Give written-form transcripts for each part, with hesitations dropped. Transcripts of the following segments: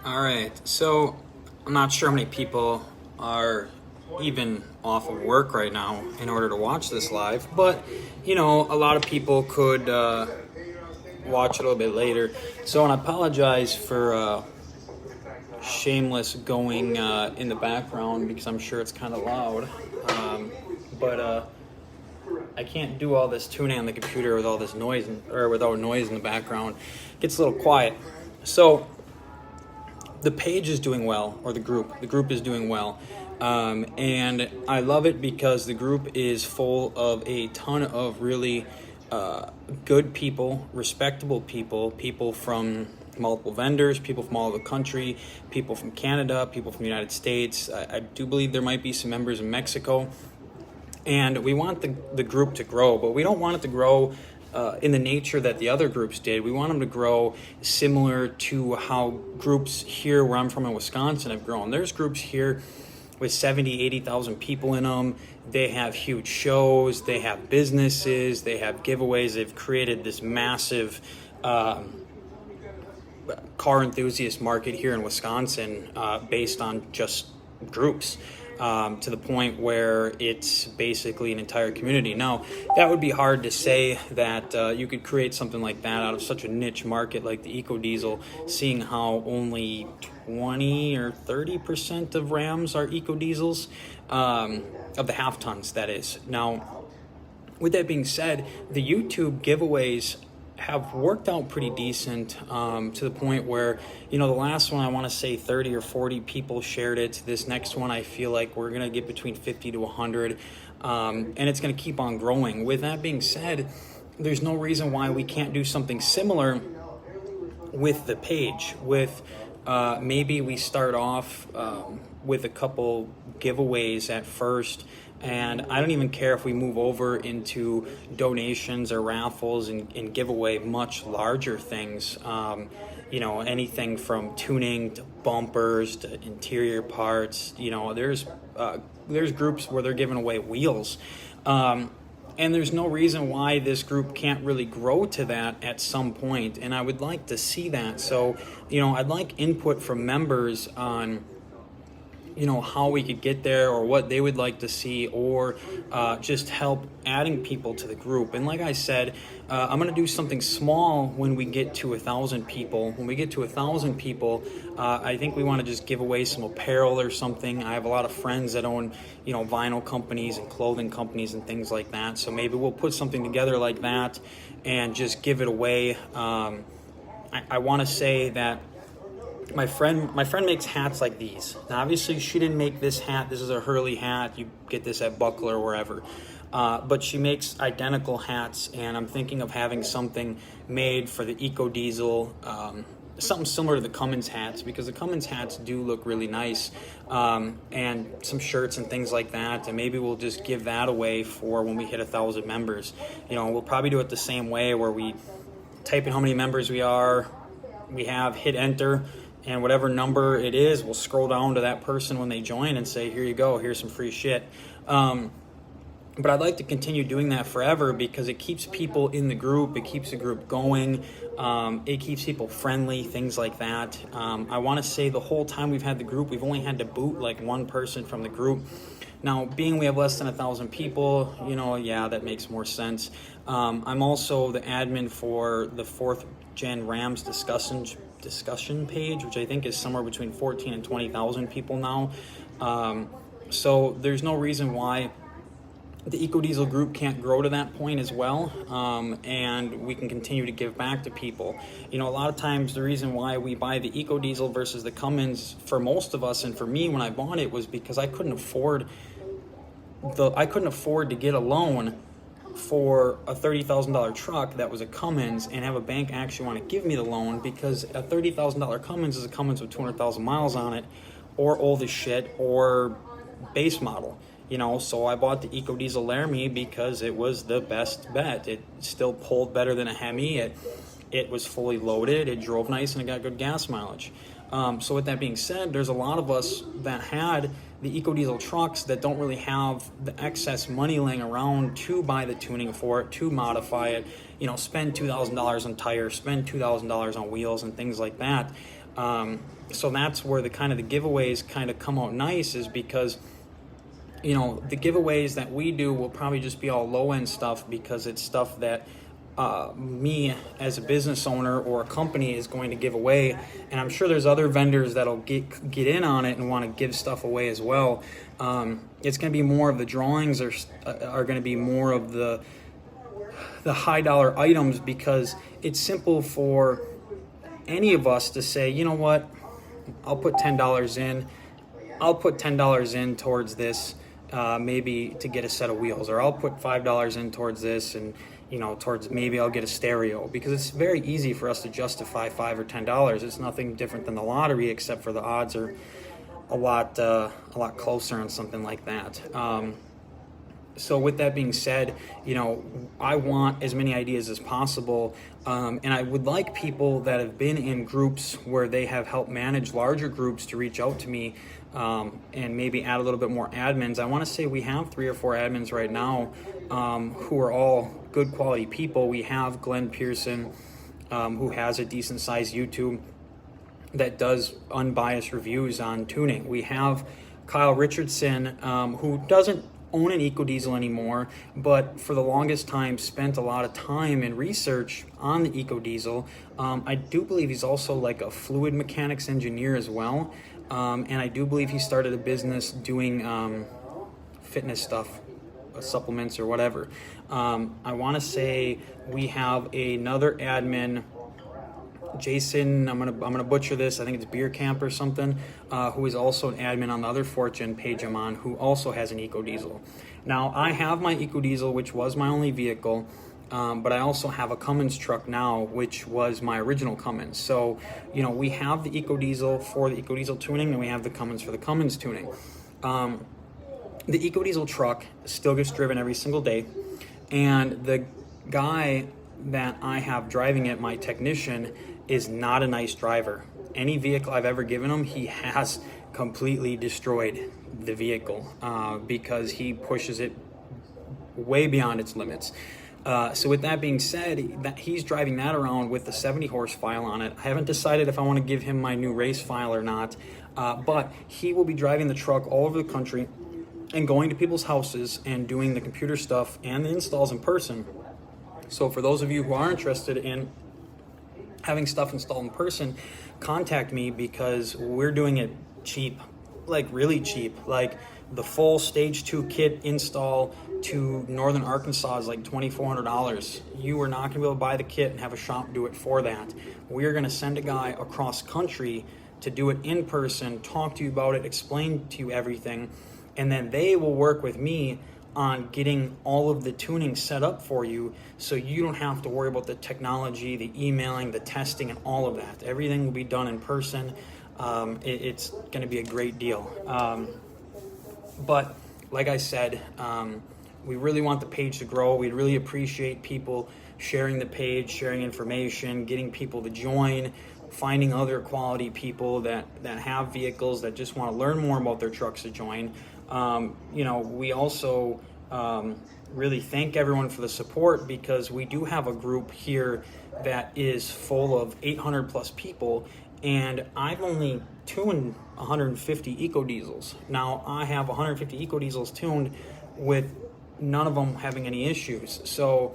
All right, so I'm not sure how many people are even off of work right now in order to watch this live, but a lot of people could watch it a little bit later. So, and I apologize for shameless going in the background because I'm sure it's kind of loud, but I can't do all this tuning on the computer with all this noise or without noise in the background. It gets a little quiet. So the page is doing well, or the group is doing well, and I love it because the group is full of a ton of really good people, respectable people from multiple vendors, people from all over the country, people from Canada, people from the United States. I do believe there might be some members in Mexico, and we want the group to grow, but we don't want it to grow in the nature that the other groups did. We want them to grow similar to how groups here where I'm from in Wisconsin have grown. There's groups here with 70, 80,000 people in them. They have huge shows, they have businesses, they have giveaways. They've created this massive car enthusiast market here in Wisconsin based on just groups. To the point where it's basically an entire community. Now, that would be hard to say that you could create something like that out of such a niche market like the Ecodiesel, seeing how only 20 or 30% of Rams are Ecodiesels, of the half tons, that is. Now, with that being said, the YouTube giveaways have worked out pretty decent, to the point where, the last one I want to say 30 or 40 people shared it. This next one I feel like we're going to get between 50 to 100, and it's going to keep on growing. With that being said, there's no reason why we can't do something similar with the page. With maybe we start off with a couple giveaways at first, and I don't even care if we move over into donations or raffles and give away much larger things. Anything from tuning to bumpers to interior parts. There's groups where they're giving away wheels. And there's no reason why this group can't really grow to that at some point. And I would like to see that. So, I'd like input from members on how we could get there, or what they would like to see, or just help adding people to the group. And like I said, I'm going to do something small when we get to 1,000 people. When we get to 1,000 people, I think we want to just give away some apparel or something. I have a lot of friends that own, vinyl companies and clothing companies and things like that. So maybe we'll put something together like that and just give it away. I want to say that my friend makes hats like these. Now, obviously, she didn't make this hat. This is a Hurley hat. You get this at Buckler or wherever. But she makes identical hats, and I'm thinking of having something made for the Ecodiesel, something similar to the Cummins hats, because the Cummins hats do look really nice, and some shirts and things like that. And maybe we'll just give that away for when we hit 1,000 members. We'll probably do it the same way, where we type in how many members we have, hit enter, and whatever number it is, we'll scroll down to that person when they join and say, here you go, here's some free shit. But I'd like to continue doing that forever, because it keeps people in the group, it keeps the group going, it keeps people friendly, things like that. I want to say the whole time we've had the group, we've only had to boot like one person from the group. Now, being we have less than 1,000 people, that makes more sense. I'm also the admin for the 4th Gen Rams discussion page, which I think is somewhere between 14 and 20,000 people now. So there's no reason why the Ecodiesel group can't grow to that point as well, and we can continue to give back to people. A lot of times the reason why we buy the Ecodiesel versus the Cummins, for most of us, and for me when I bought it, was because I couldn't afford to get a loan for a $30,000 truck that was a Cummins and have a bank actually want to give me the loan, because a $30,000 Cummins is a Cummins with 200,000 miles on it, or old as shit, or base model. So I bought the Ecodiesel Laramie because it was the best bet. It still pulled better than a Hemi. It was fully loaded, it drove nice, and it got good gas mileage. So with that being said, there's a lot of us that had the Ecodiesel trucks that don't really have the excess money laying around to buy the tuning for it, to modify it, spend $2,000 on tires, spend $2,000 on wheels and things like that. So that's where the giveaways kind of come out nice, is because the giveaways that we do will probably just be all low end stuff, because it's stuff that me as a business owner or a company is going to give away. And I'm sure there's other vendors that'll get in on it and want to give stuff away as well. It's going to be more of the drawings are going to be more of the high dollar items, because it's simple for any of us to say, you know what, I'll put $10 in. I'll put $10 in towards this, maybe to get a set of wheels, or I'll put $5 in towards this, and towards maybe I'll get a stereo, because it's very easy for us to justify $5 or $10. It's nothing different than the lottery, except for the odds are a lot closer on something like that. So with that being said, I want as many ideas as possible, and I would like people that have been in groups where they have helped manage larger groups to reach out to me, and maybe add a little bit more admins. I want to say we have 3 or 4 admins right now, who are all good quality people. We have Glenn Pearson, who has a decent sized YouTube that does unbiased reviews on tuning. We have Kyle Richardson, who doesn't own an Ecodiesel anymore, but for the longest time spent a lot of time and research on the Ecodiesel. I do believe he's also like a fluid mechanics engineer as well, and I do believe he started a business doing fitness stuff, supplements or whatever. I want to say we have another admin, Jason, I'm gonna butcher this, I think it's Beer Camp or something, who is also an admin on the other Fortune page I'm on, who also has an Ecodiesel. Now, I have my Ecodiesel, which was my only vehicle, but I also have a Cummins truck now, which was my original Cummins. So, we have the Ecodiesel for the Ecodiesel tuning, and we have the Cummins for the Cummins tuning. The Ecodiesel truck still gets driven every single day, and the guy that I have driving it, my technician, is not a nice driver. Any vehicle I've ever given him, he has completely destroyed the vehicle, because he pushes it way beyond its limits. So with that being said, that he's driving that around with the 70 horse file on it. I haven't decided if I want to give him my new race file or not, but he will be driving the truck all over the country and going to people's houses and doing the computer stuff and the installs in person. So for those of you who are interested in having stuff installed in person, contact me, because we're doing it cheap, like really cheap. Like the full stage 2 kit install to Northern Arkansas is like $2,400. You are not going to be able to buy the kit and have a shop do it for that. We're going to send a guy across country to do it in person, talk to you about it, explain to you everything, and then they will work with me on getting all of the tuning set up for you, so you don't have to worry about the technology, the emailing, the testing, and all of that. Everything will be done in person. It's going to be a great deal. But like I said, we really want the page to grow. We'd really appreciate people sharing the page, sharing information, getting people to join, finding other quality people that have vehicles that just want to learn more about their trucks to join. We also really thank everyone for the support, because we do have a group here that is full of 800 plus people, and I've only tuned 150 Ecodiesels. Now, I have 150 Ecodiesels tuned with none of them having any issues. So,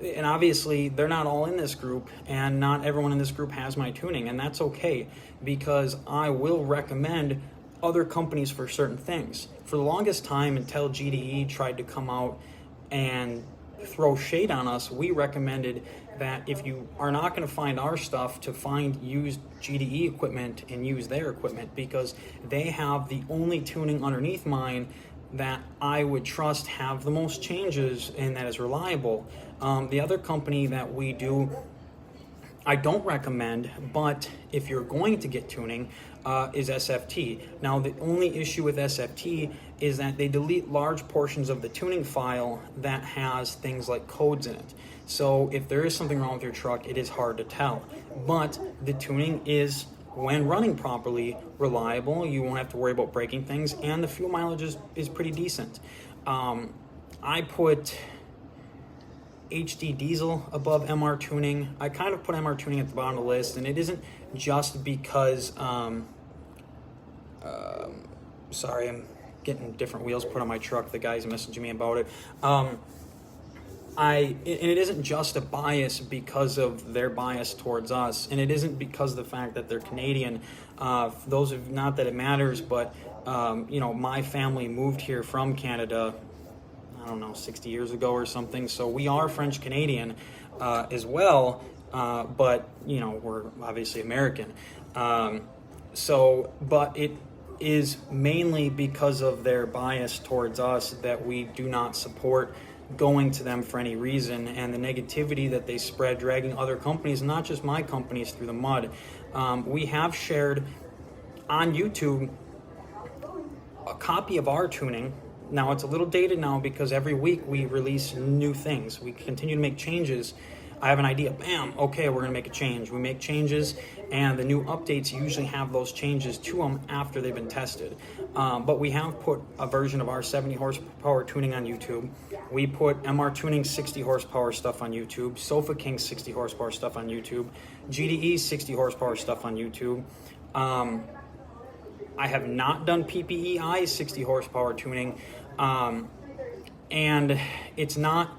and obviously they're not all in this group, and not everyone in this group has my tuning, and that's okay, because I will recommend other companies for certain things. For the longest time, until GDE tried to come out and throw shade on us, we recommended that if you are not going to find our stuff, to find used GDE equipment and use their equipment, because they have the only tuning underneath mine that I would trust have the most changes and that is reliable. The other company that we do, I don't recommend, but if you're going to get tuning, is SFT. Now, the only issue with SFT is that they delete large portions of the tuning file that has things like codes in it. So if there is something wrong with your truck, it is hard to tell. But the tuning is, when running properly, reliable. You won't have to worry about breaking things, and the fuel mileage is pretty decent. I put HD diesel above MR tuning. I kind of put MR tuning at the bottom of the list, and it isn't just because, sorry, I'm getting different wheels put on my truck. The guy's messaging me about it. And it isn't just a bias because of their bias towards us, and it isn't because of the fact that they're Canadian. Those of, not that it matters, but my family moved here from Canada, I don't know, 60 years ago or something. So we are French Canadian as well, but we're obviously American. But it is mainly because of their bias towards us that we do not support going to them for any reason, and the negativity that they spread, dragging other companies, not just my companies, through the mud. We have shared on YouTube a copy of our tuning. Now it's a little dated now because every week we release new things. We continue to make changes. I have an idea, bam, okay, we're gonna make a change. We make changes, and the new updates usually have those changes to them after they've been tested. But we have put a version of our 70 horsepower tuning on YouTube. We put MR Tuning 60 horsepower stuff on YouTube, Sofa King 60 horsepower stuff on YouTube, GDE 60 horsepower stuff on YouTube. I have not done PPEI 60 horsepower tuning, and it's not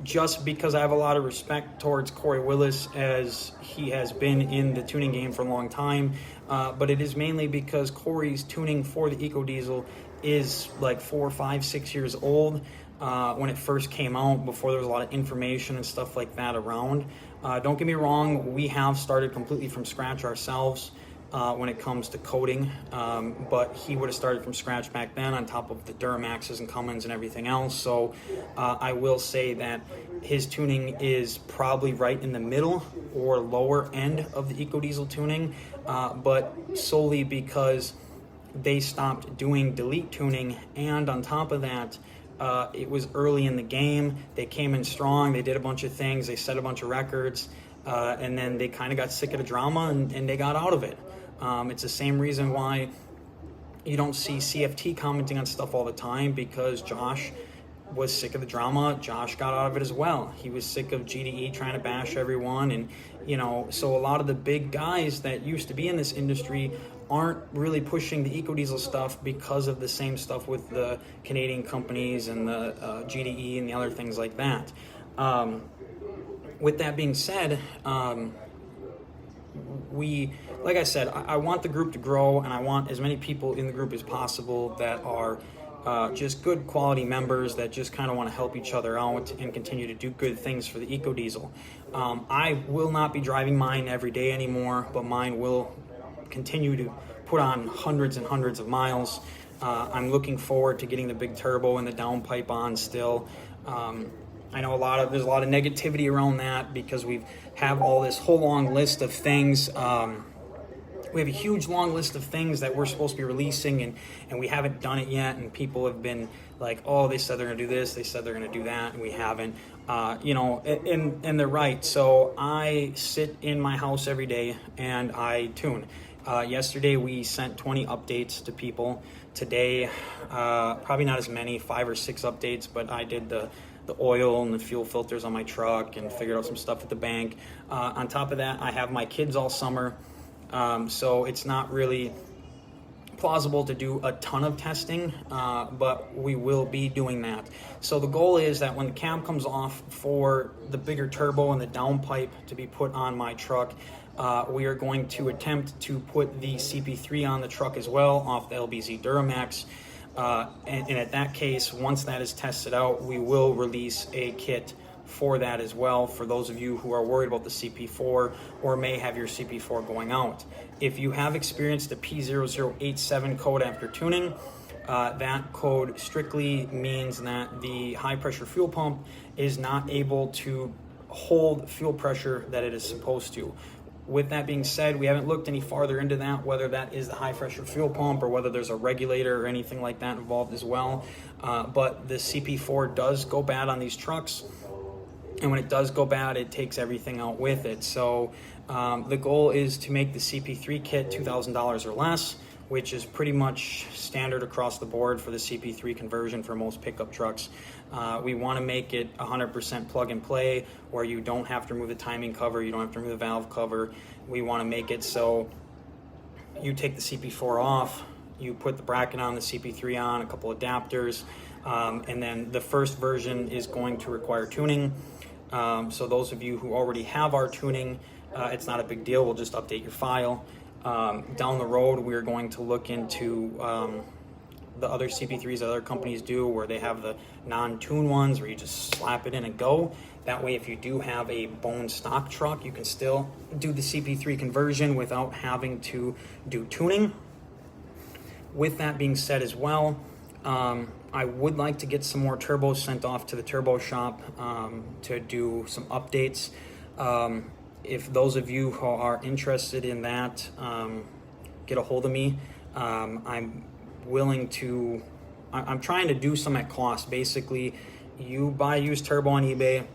just because I have a lot of respect towards Corey Willis, as he has been in the tuning game for a long time, but it is mainly because Corey's tuning for the Ecodiesel is like 4, 5, 6 years old. When it first came out, before there was a lot of information and stuff like that around. Don't get me wrong, we have started completely from scratch ourselves when it comes to coding, but he would have started from scratch back then on top of the Duramaxes and Cummins and everything else. So I will say that his tuning is probably right in the middle or lower end of the Ecodiesel tuning, but solely because they stopped doing delete tuning, and on top of that, it was early in the game. They came in strong, they did a bunch of things, they set a bunch of records, and then they kind of got sick of the drama and they got out of it. It's the same reason why you don't see CFT commenting on stuff all the time, because Josh was sick of the drama. Josh got out of it as well. He was sick of GDE trying to bash everyone, and so a lot of the big guys that used to be in this industry aren't really pushing the Ecodiesel stuff because of the same stuff with the Canadian companies and the GDE and the other things like that. With that being said, like I said, I want the group to grow, and I want as many people in the group as possible that are just good quality members that just kind of want to help each other out and continue to do good things for the Ecodiesel. I will not be driving mine every day anymore, but mine will continue to put on hundreds and hundreds of miles. I'm looking forward to getting the big turbo and the downpipe on still. I know there's a lot of negativity around that because we have all this whole long list of things. We have a huge long list of things that we're supposed to be releasing, and we haven't done it yet, and people have been like, oh, they said they're gonna do this, they said they're gonna do that, and we haven't. And they're right. So I sit in my house every day and I tune. Yesterday we sent 20 updates to people. Today, probably not as many, 5 or 6 updates, but I did the oil and the fuel filters on my truck and figured out some stuff at the bank. On top of that, I have my kids all summer, so it's not really plausible to do a ton of testing, but we will be doing that. So the goal is that when the cab comes off for the bigger turbo and the downpipe to be put on my truck, we are going to attempt to put the CP3 on the truck as well off the LBZ Duramax. And at that case, once that is tested out, we will release a kit for that as well, for those of you who are worried about the CP4 or may have your CP4 going out. If you have experienced the P0087 code after tuning, that code strictly means that the high pressure fuel pump is not able to hold fuel pressure that it is supposed to. With that being said, we haven't looked any farther into that, whether that is the high pressure fuel pump or whether there's a regulator or anything like that involved as well. But the CP4 does go bad on these trucks, and when it does go bad, it takes everything out with it. So the goal is to make the CP3 kit $2,000 or less. which is pretty much standard across the board for the CP3 conversion for most pickup trucks. We want to make it 100% plug and play, where you don't have to remove the timing cover, you don't have to remove the valve cover. We want to make it so you take the CP4 off, you put the bracket on, the CP3 on, a couple adapters, and then the first version is going to require tuning. So those of you who already have our tuning, it's not a big deal, we'll just update your file. Down the road, we're going to look into the other CP3s that other companies do, where they have the non-tune ones where you just slap it in and go. That way, if you do have a bone stock truck, you can still do the CP3 conversion without having to do tuning. With that being said as well, I would like to get some more turbos sent off to the turbo shop to do some updates. If those of you who are interested in that, get a hold of me. I'm willing to, I'm trying to do some at cost. Basically, you buy a used turbo on eBay,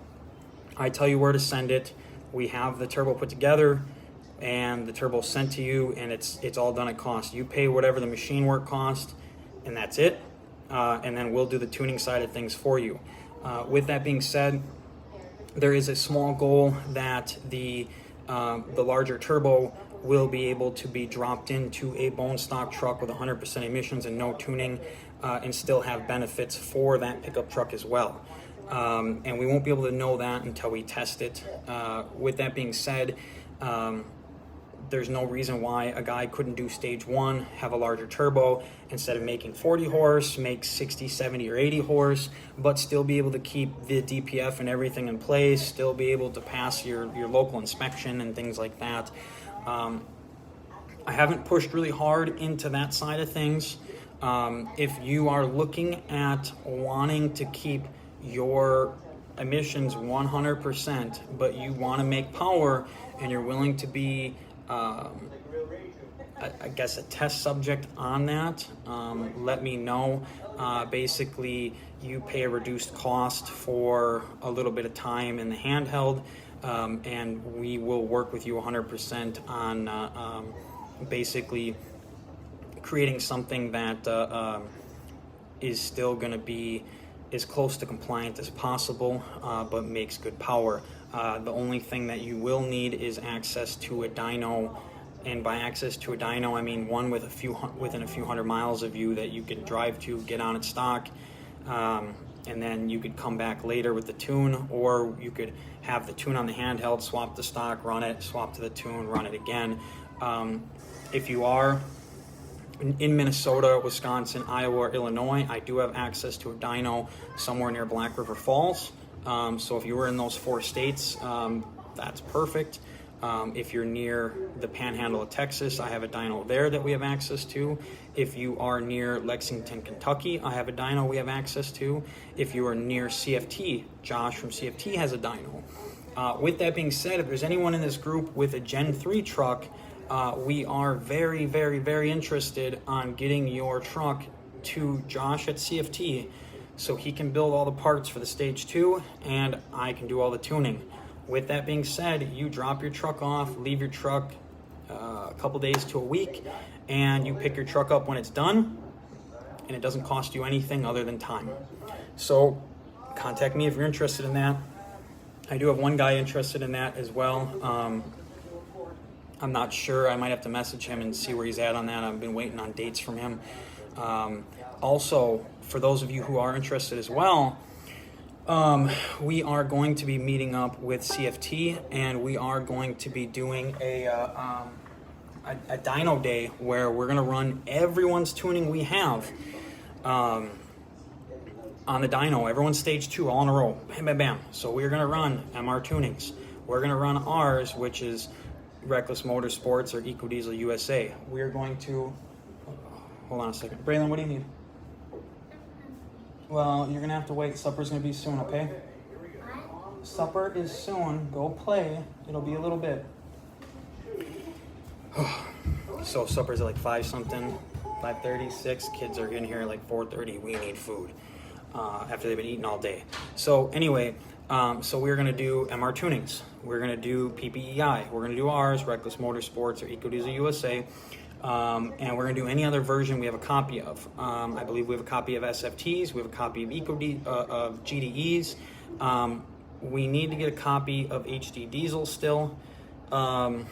I tell you where to send it, we have the turbo put together, and the turbo sent to you, and it's all done at cost. You pay whatever the machine work cost, and that's it. And then we'll do the tuning side of things for you. With that being said, there is a small goal that the larger turbo will be able to be dropped into a bone stock truck with 100% emissions and no tuning, and still have benefits for that pickup truck as well. And we won't be able to know that until we test it. With that being said, there's no reason why a guy couldn't do stage one, have a larger turbo, instead of making 40 horse, make 60, 70, or 80 horse, but still be able to keep the DPF and everything in place, still be able to pass your local inspection and things like that. I haven't pushed really hard into that side of things. If you are looking at wanting to keep your emissions 100%, but you want to make power and you're willing to be I guess a test subject on that, let me know. Basically, you pay a reduced cost for a little bit of time in the handheld, and we will work with you 100% on basically creating something that is still going to be as close to compliant as possible, but makes good power. The only thing that you will need is access to a dyno, and by access to a dyno, I mean one with within a few hundred miles of you that you can drive to, get on its stock, and then you could come back later with the tune, or you could have the tune on the handheld, swap the stock, run it, swap to the tune, run it again. If you are in Minnesota, Wisconsin, Iowa, or Illinois, I do have access to a dyno somewhere near Black River Falls. So if you were in those 4 states, that's perfect. If you're near the panhandle of Texas, I have a dyno there that we have access to. If you are near Lexington, Kentucky, I have a dyno we have access to. If you are near CFT, Josh from CFT has a dyno. With that being said, if there's anyone in this group with a Gen 3 truck, we are very, very, very interested on getting your truck to Josh at CFT so he can build all the parts for the stage 2 and I can do all the tuning. With that being said, you drop your truck off, leave your truck a couple days to a week, and you pick your truck up when it's done, and it doesn't cost you anything other than time. So contact me if you're interested in that. I do have one guy interested in that as well. I'm not sure. I might have to message him and see where he's at on that. I've been waiting on dates from him. Also, for those of you who are interested as well, we are going to be meeting up with CFT, and we are going to be doing a dyno day where we're going to run everyone's tuning we have on the dyno. Everyone's stage 2 all in a row. Bam, bam, bam. So we're going to run MR tunings. We're going to run ours, which is Reckless Motorsports or Ecodiesel USA. We're going to... Hold on a second. Braylon, what do you need? Well, you're going to have to wait. Supper's going to be soon, okay? Supper is soon. Go play. It'll be a little bit. So supper's at like 5 something, 5:30, 6. Kids are in here at like 4:30. We need food after they've been eating all day. So anyway, so we're going to do MR tunings. We're going to do PPEI. We're going to do ours, Reckless Motorsports or Ecodiesel USA. And we're going to do any other version we have a copy of. I believe we have a copy of SFTs. We have a copy of GDEs. We need to get a copy of HD Diesel still. And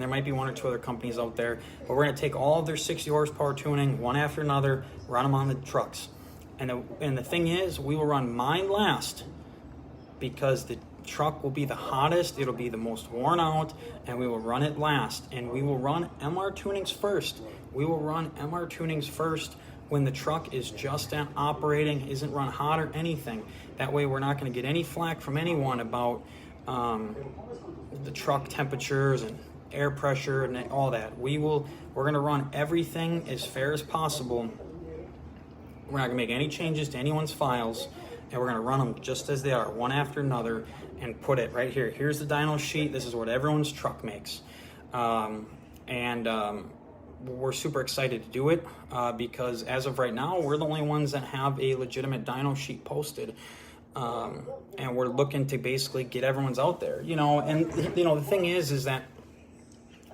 there might be one or two other companies out there. But we're going to take all of their 60 horsepower tuning, one after another, run them on the trucks. And the thing is, we will run mine last because the truck will be the hottest, it'll be the most worn out, and we will run it last. And we will run MR tunings first. We will run MR tunings first when the truck is just operating, isn't run hot or anything. That way we're not going to get any flack from anyone about the truck temperatures and air pressure and all that. We're going to run everything as fair as possible. We're not going to make any changes to anyone's files, and we're going to run them just as they are, one after another, and put it right here. Here's the dyno sheet. This is what everyone's truck makes. We're super excited to do it because as of right now, we're the only ones that have a legitimate dyno sheet posted. And we're looking to basically get everyone's out there, and the thing is that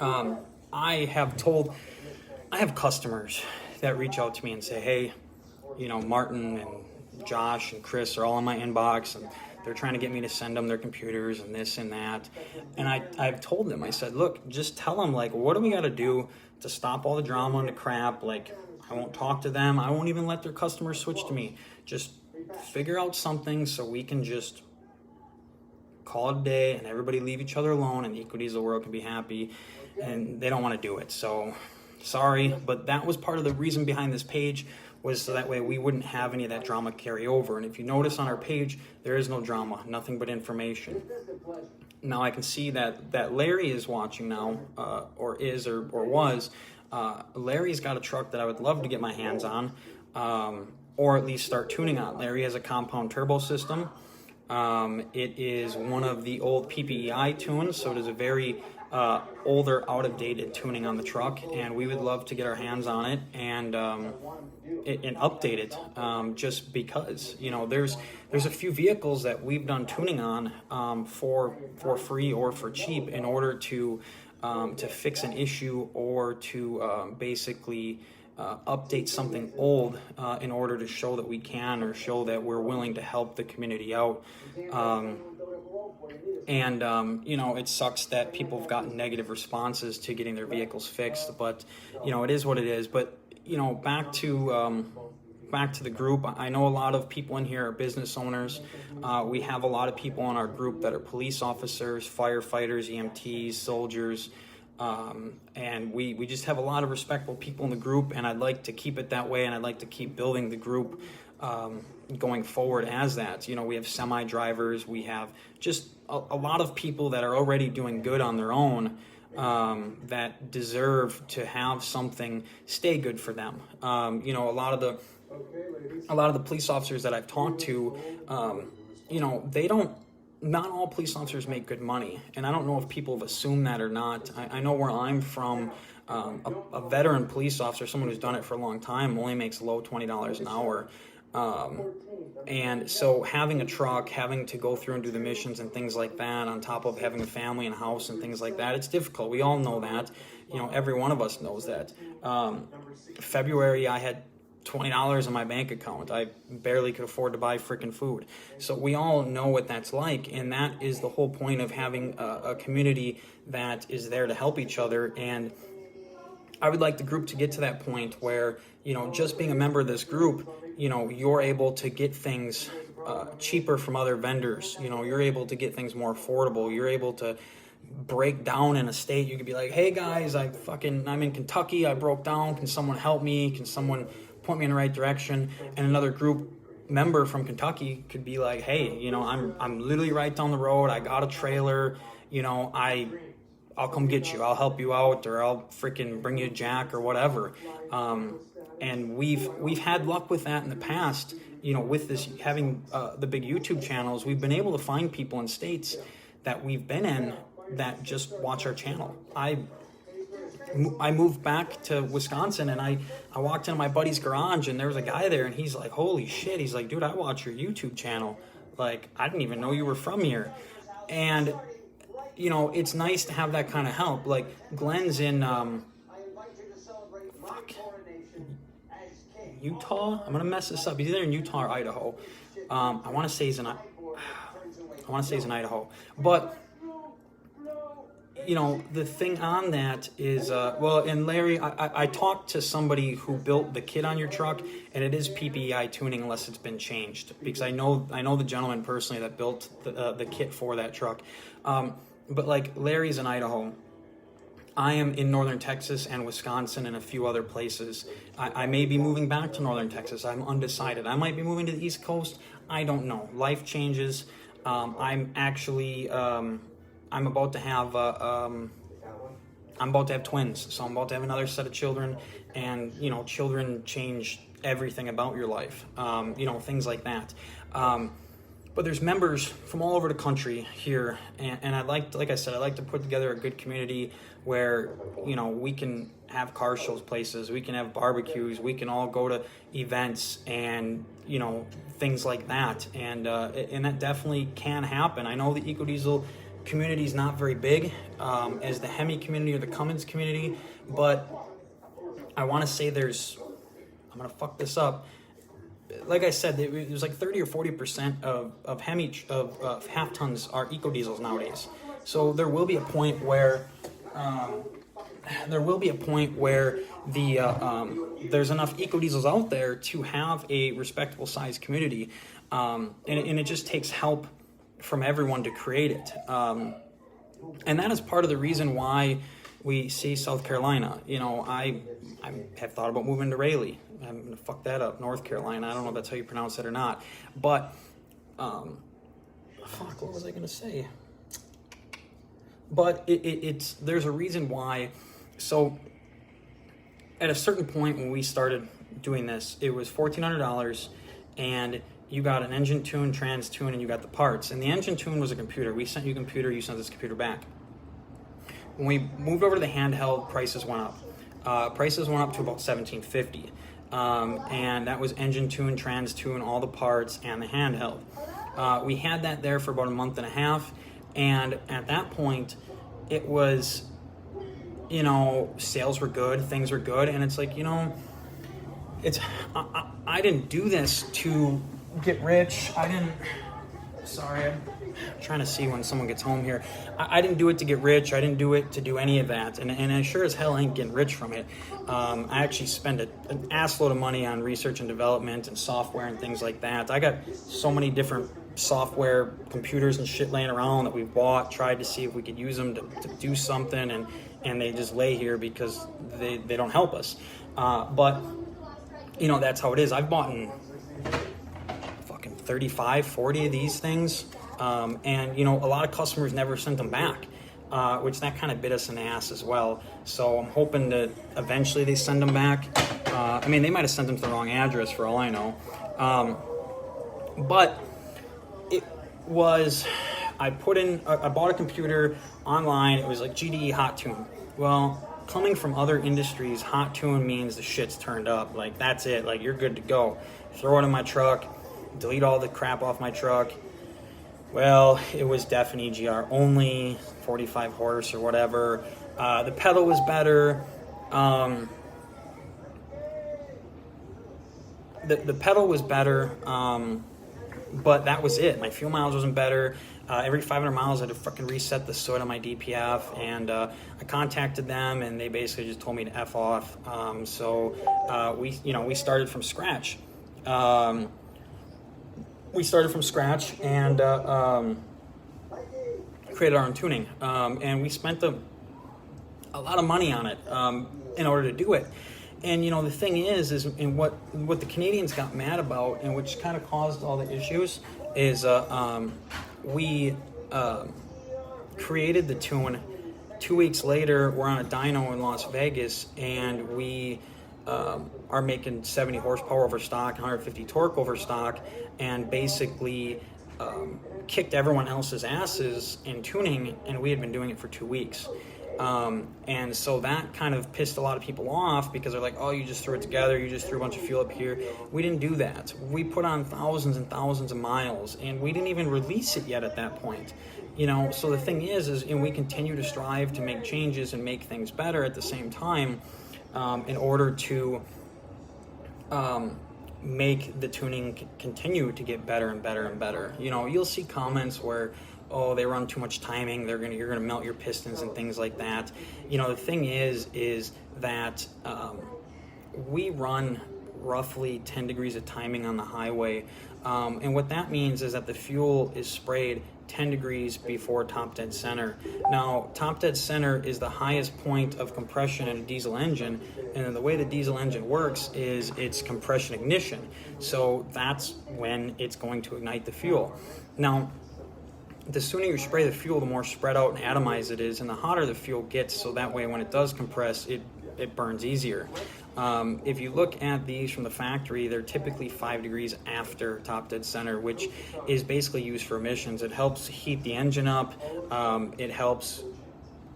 I have customers that reach out to me and say, hey, Martin and Josh and Chris are all in my inbox, and they're trying to get me to send them their computers and this and that. And I've told them, I said, look, just tell them, what do we got to do to stop all the drama and the crap? I won't talk to them. I won't even let their customers switch to me. Just figure out something so we can just call it a day and everybody leave each other alone and the Ecodiesel world can be happy. And they don't want to do it. So sorry, but that was part of the reason behind this page, was so that way we wouldn't have any of that drama carry over. And if you notice on our page, there is no drama, nothing but information. Now I can see that Larry is watching now, or was. Larry's got a truck that I would love to get my hands on, or at least start tuning on. Larry has a compound turbo system. It is one of the old PPEI tunes, so it is a very older, out-of-dated tuning on the truck, and we would love to get our hands on it and update it, just because there's a few vehicles that we've done tuning on for free or for cheap in order to fix an issue or to basically update something old in order to show that we can, or show that we're willing to help the community out. It sucks that people have gotten negative responses to getting their vehicles fixed, but it is what it is. But back to the group, I know a lot of people in here are business owners. We have a lot of people in our group that are police officers, firefighters, EMTs, soldiers. And we just have a lot of respectful people in the group, and I'd like to keep it that way, and I'd like to keep building the group going forward as that. We have semi-drivers, we have just a lot of people that are already doing good on their own, that deserve to have something stay good for them. A lot of the police officers that I've talked to, not all police officers make good money, and I don't know if people have assumed that or not. I know where I'm from, a veteran police officer, someone who's done it for a long time, only makes low $20 an hour. And so having a truck, having to go through and do the missions and things like that, on top of having a family and a house and things like that, it's difficult. We all know that. Every one of us knows that. February, I had $20 in my bank account. I barely could afford to buy freaking food. So we all know what that's like, and that is the whole point of having a community that is there to help each other. And I would like the group to get to that point where, just being a member of this group, you're able to get things cheaper from other vendors. You're able to get things more affordable. You're able to break down in a state. You could be like, hey guys, I'm in Kentucky. I broke down. Can someone help me? Can someone point me in the right direction? And another group member from Kentucky could be like, hey, I'm literally right down the road. I got a trailer. I'll come get you. I'll help you out, or I'll freaking bring you a jack or whatever. And we've had luck with that in the past. With this having the big YouTube channels, we've been able to find people in states that we've been in that just watch our channel. I moved back to Wisconsin, and I walked into my buddy's garage, and there was a guy there, and he's like, holy shit. He's like, dude, I watch your YouTube channel. Like, I didn't even know you were from here. And you know, it's nice to have that kind of help. Like Glenn's in Utah. I'm gonna mess this up. He's either in Utah or Idaho. I want to say he's in Idaho. But you know, the thing on that is, well, and Larry, I talked to somebody who built the kit on your truck, and it is PPI tuning unless it's been changed, because I know the gentleman personally that built the kit for that truck. But like Larry's in Idaho. I am in northern Texas and Wisconsin and a few other places. I may be moving back to northern Texas. I'm undecided. I might be moving to the East Coast. I don't know. Life changes. I'm actually I'm about to have twins, so I'm about to have another set of children, and you know, children change everything about your life. You know, things like that. But there's members from all over the country here, and like I said, I like to put together a good community where, you know, we can have car shows places, we can have barbecues, we can all go to events and, you know, things like that, and that definitely can happen. I know the Ecodiesel community is not very big as the Hemi community or the Cummins community, but I want to say I'm gonna fuck this up. Like I said, there's like 30 or 40% of Hemi of half tons are Ecodiesels nowadays. So there will be a point where there's enough Ecodiesels out there to have a respectable sized community, and it just takes help from everyone to create it. And that is part of the reason why we see South Carolina. You know, I have thought about moving to Raleigh. I'm gonna fuck that up, North Carolina. I don't know if that's how you pronounce it or not. But what was I gonna say? But it's there's a reason why. So at a certain point when we started doing this, it was $1,400, and you got an engine tune, trans tune, and you got the parts. And the engine tune was a computer. We sent you a computer, you sent this computer back. When we moved over to the handheld, prices went up. Prices went up to about $1,750. And that was engine tune, trans tune, all the parts, and the handheld. We had that there for about a month and a half, and at that point, it was, you know, sales were good, things were good, and it's like, you know, I didn't do this to get rich. Sorry, I'm trying to see when someone gets home here. I didn't do it to get rich. I didn't do it to do any of that. And I sure as hell ain't getting rich from it. I actually spend an assload of money on research and development and software and things like that. I got so many different software, computers and shit laying around that we've bought, tried to see if we could use them to do something, and they just lay here because they don't help us. But, you know, that's how it is. I've bought 35, 40 of these things, and you know, a lot of customers never sent them back, which that kind of bit us in the ass as well. So I'm hoping that eventually they send them back. I mean, they might have sent them to the wrong address for all I know, but it was, I bought a computer online. It was like GDE hot tune. Well, coming from other industries, hot tune means the shit's turned up. Like, that's it. Like, you're good to go. Throw it in my truck, delete all the crap off my truck. Well, it was DEF and EGR only, 45 horse or whatever. The pedal was better. The pedal was better, but that was it. My fuel mileage wasn't better. Every 500 miles, I had to fucking reset the soot on my DPF, and I contacted them, and they basically just told me to F off. So we started from scratch. We started from scratch and created our own tuning, and we spent a lot of money on it in order to do it. And you know, the thing is and what the Canadians got mad about, and which kind of caused all the issues, is we created the tune. 2 weeks later, we're on a dyno in Las Vegas, and we are making 70 horsepower over stock, 150 torque over stock, and basically kicked everyone else's asses in tuning, and we had been doing it for 2 weeks. And so that kind of pissed a lot of people off because they're like, oh, you just threw it together, you just threw a bunch of fuel up here. We didn't do that. We put on thousands and thousands of miles, and we didn't even release it yet at that point. So the thing is and we continue to strive to make changes and make things better at the same time, in order to make the tuning continue to get better and better and better. You'll see comments where, oh, they run too much timing, you're gonna melt your pistons and things like that. The thing is that we run roughly 10 degrees of timing on the highway, and what that means is that the fuel is sprayed 10 degrees before top dead center. Now, top dead center is the highest point of compression in a diesel engine, and then the way the diesel engine works is it's compression ignition. So that's when it's going to ignite the fuel. Now, the sooner you spray the fuel, the more spread out and atomized it is, and the hotter the fuel gets, so that way when it does compress, it burns easier. If you look at these from the factory, they're typically 5 degrees after top dead center, which is basically used for emissions. It helps heat the engine up. It helps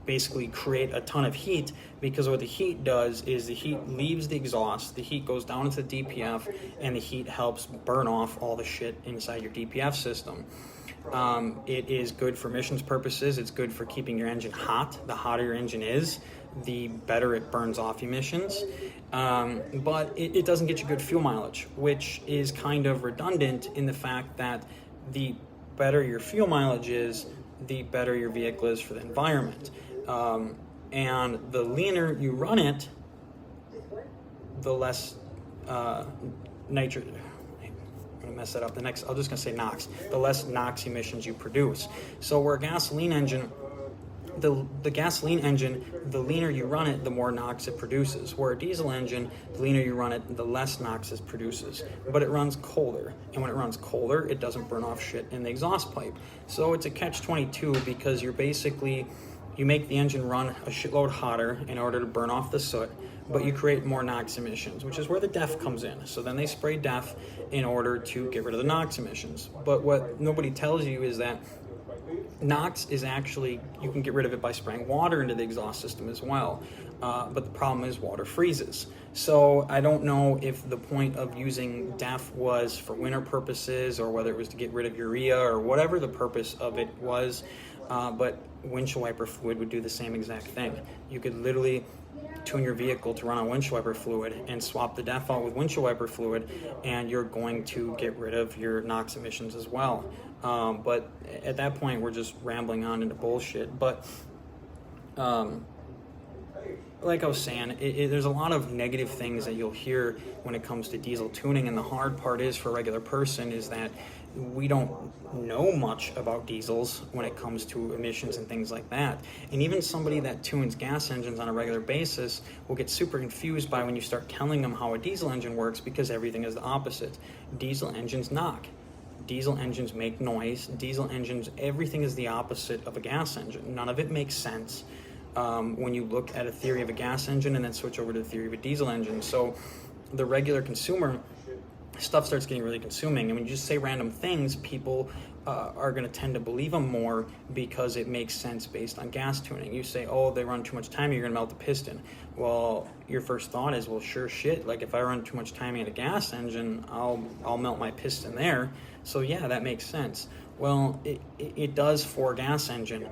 basically create a ton of heat, because what the heat does is the heat leaves the exhaust, the heat goes down into the DPF, and the heat helps burn off all the shit inside your DPF system. It is good for emissions purposes. It's good for keeping your engine hot. The hotter your engine is, the better it burns off emissions. But it doesn't get you good fuel mileage, which is kind of redundant in the fact that the better your fuel mileage is, the better your vehicle is for the environment. And the leaner you run it, the less nitrogen. I'm gonna mess that up. I'm just gonna say NOx. The less NOx emissions you produce. So where a gasoline engine, the gasoline engine, the leaner you run it, the more NOx it produces. Where a diesel engine, the leaner you run it, the less NOx it produces. But it runs colder, and when it runs colder, it doesn't burn off shit in the exhaust pipe. So it's a catch-22, because you make the engine run a shitload hotter in order to burn off the soot, but you create more NOx emissions, which is where the DEF comes in. So then they spray DEF in order to get rid of the NOx emissions. But what nobody tells you is that NOx is actually, you can get rid of it by spraying water into the exhaust system as well. But the problem is water freezes. So I don't know if the point of using DEF was for winter purposes, or whether it was to get rid of urea, or whatever the purpose of it was. But windshield wiper fluid would do the same exact thing. You could literally tune your vehicle to run on windshield wiper fluid and swap the DEF out with windshield wiper fluid, and you're going to get rid of your NOx emissions as well. But at that point, we're just rambling on into bullshit. But like I was saying, there's a lot of negative things that you'll hear when it comes to diesel tuning, and the hard part is, for a regular person, is that we don't know much about diesels when it comes to emissions and things like that. And even somebody that tunes gas engines on a regular basis will get super confused by when you start telling them how a diesel engine works, because everything is the opposite. Diesel engines knock. Diesel engines make noise. Diesel engines, everything is the opposite of a gas engine. None of it makes sense when you look at a theory of a gas engine and then switch over to the theory of a diesel engine. So the regular consumer, stuff starts getting really consuming, and when you just say random things, people are going to tend to believe them more because it makes sense based on gas tuning. You say, oh, they run too much timing, you're going to melt the piston. Well, your first thought is, well, sure shit, like if I run too much timing in a gas engine, I'll melt my piston there. So yeah, that makes sense. Well, it does for a gas engine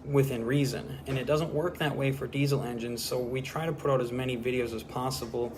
within reason, and it doesn't work that way for diesel engines. So we try to put out as many videos as possible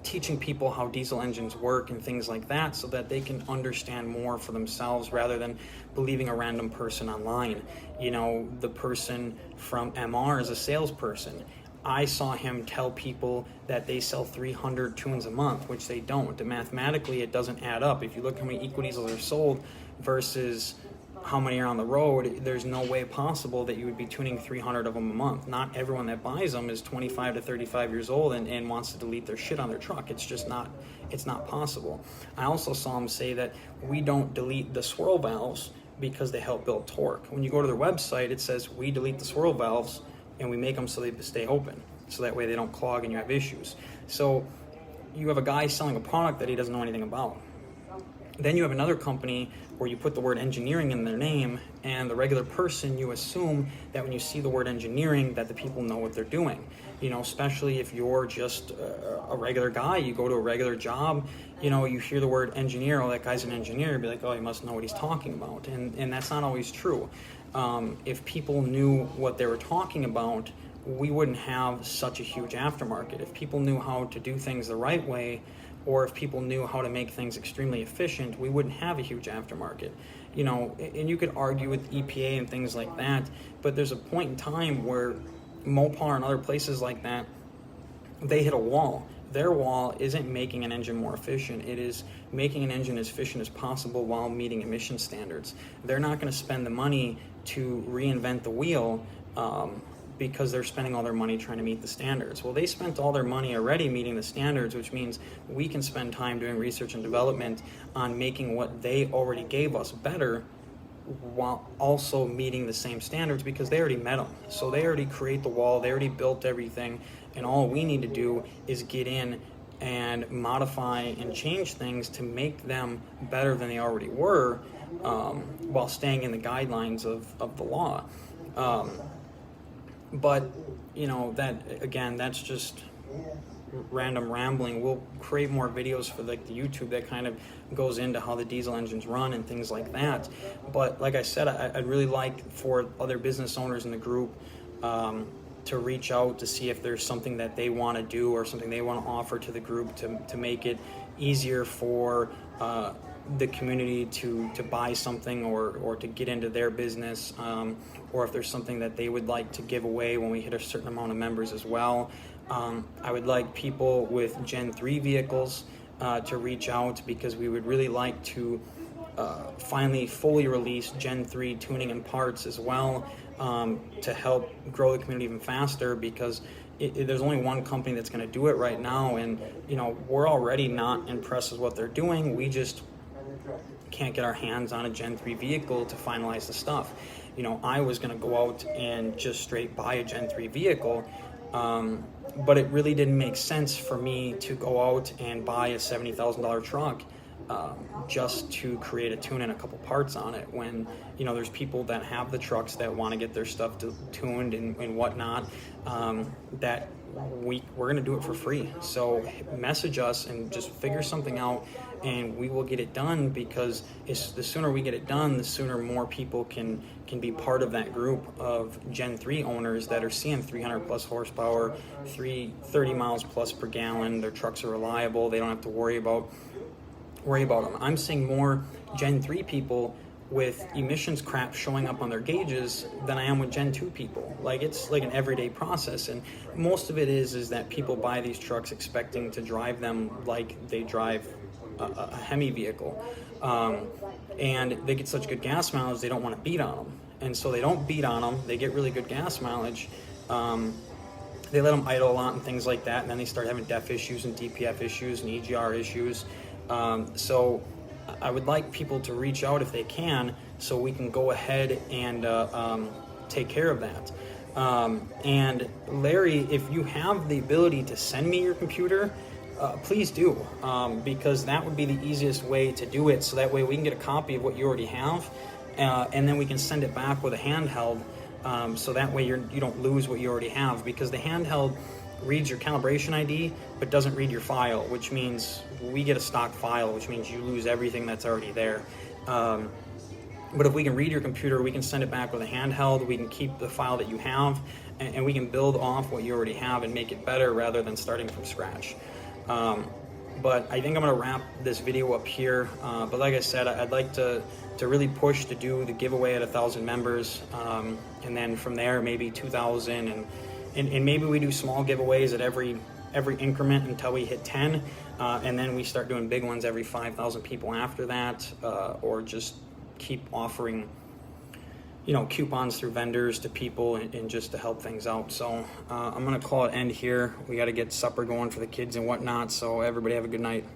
teaching people how diesel engines work and things like that, so that they can understand more for themselves rather than believing a random person online. The person from MR is a salesperson. I saw him tell people that they sell 300 tunes a month, which they don't. Mathematically, it doesn't add up. If you look how many Ecodiesels are sold versus how many are on the road, there's no way possible that you would be tuning 300 of them a month. Not everyone that buys them is 25 to 35 years old and wants to delete their shit on their truck. It's just not, it's not possible. I also saw him say that we don't delete the swirl valves because they help build torque. When you go to their website, it says we delete the swirl valves and we make them so they stay open, so that way they don't clog and you have issues. So you have a guy selling a product that he doesn't know anything about. Then you have another company where you put the word engineering in their name, and the regular person, you assume that when you see the word engineering that the people know what they're doing. You know, especially if you're just a regular guy, you go to a regular job, you know, you hear the word engineer, oh, that guy's an engineer, you'd be like, oh, he must know what he's talking about. And that's not always true. If people knew what they were talking about, we wouldn't have such a huge aftermarket. If people knew how to do things the right way, or if people knew how to make things extremely efficient, we wouldn't have a huge aftermarket. You know, and you could argue with EPA and things like that, but there's a point in time where Mopar and other places like that, they hit a wall. Their wall isn't making an engine more efficient, it is making an engine as efficient as possible while meeting emission standards. They're not going to spend the money to reinvent the wheel because they're spending all their money trying to meet the standards. Well, they spent all their money already meeting the standards, which means we can spend time doing research and development on making what they already gave us better while also meeting the same standards, because they already met them. So they already create the wall, they already built everything, and all we need to do is get in and modify and change things to make them better than they already were, while staying in the guidelines of the law. But, you know, that, again, that's just random rambling. We'll create more videos for like the YouTube that kind of goes into how the diesel engines run and things like that. But like I said, I'd really like for other business owners in the group to reach out to see if there's something that they want to do or something they want to offer to the group to make it easier for the community to buy something or to get into their business, or if there's something that they would like to give away when we hit a certain amount of members as well. I would like people with Gen 3 vehicles to reach out, because we would really like to finally fully release Gen 3 tuning and parts as well, to help grow the community even faster, because there's only one company that's going to do it right now, and you know, we're already not impressed with what they're doing. We just can't get our hands on a Gen 3 vehicle to finalize the stuff. You know, I was going to go out and just straight buy a Gen 3 vehicle, but it really didn't make sense for me to go out and buy a $70,000 truck just to create a tune and a couple parts on it, when, you know, there's people that have the trucks that want to get their stuff tuned and whatnot, that we're going to do it for free. So message us and just figure something out, and we will get it done, because the sooner we get it done, the sooner more people can be part of that group of Gen 3 owners that are seeing 300 plus horsepower, 30 miles plus per gallon. Their trucks are reliable. They don't have to worry about them. I'm seeing more Gen 3 people with emissions crap showing up on their gauges than I am with Gen 2 people. Like, it's like an everyday process, and most of it is that people buy these trucks expecting to drive them like they drive a Hemi vehicle, and they get such good gas mileage they don't want to beat on them, and so they don't beat on them. They get really good gas mileage. They let them idle a lot and things like that, and then they start having DEF issues and DPF issues and EGR issues. So I would like people to reach out if they can, so we can go ahead and take care of that. And Larry, if you have the ability to send me your computer, please do, because that would be the easiest way to do it, so that way we can get a copy of what you already have, and then we can send it back with a handheld, so that way you don't lose what you already have, because the handheld reads your calibration ID but doesn't read your file, which means we get a stock file, which means you lose everything that's already there. But if we can read your computer, we can send it back with a handheld, we can keep the file that you have, and we can build off what you already have and make it better rather than starting from scratch. But I think I'm going to wrap this video up here. But like I said, I'd like to really push to do the giveaway at 1,000 members, and then from there maybe 2,000, and maybe we do small giveaways at every increment until we hit 10, and then we start doing big ones every 5,000 people after that, or just keep offering, you know, coupons through vendors to people and just to help things out. So I'm gonna call it end here. We got to get supper going for the kids and whatnot, so everybody have a good night.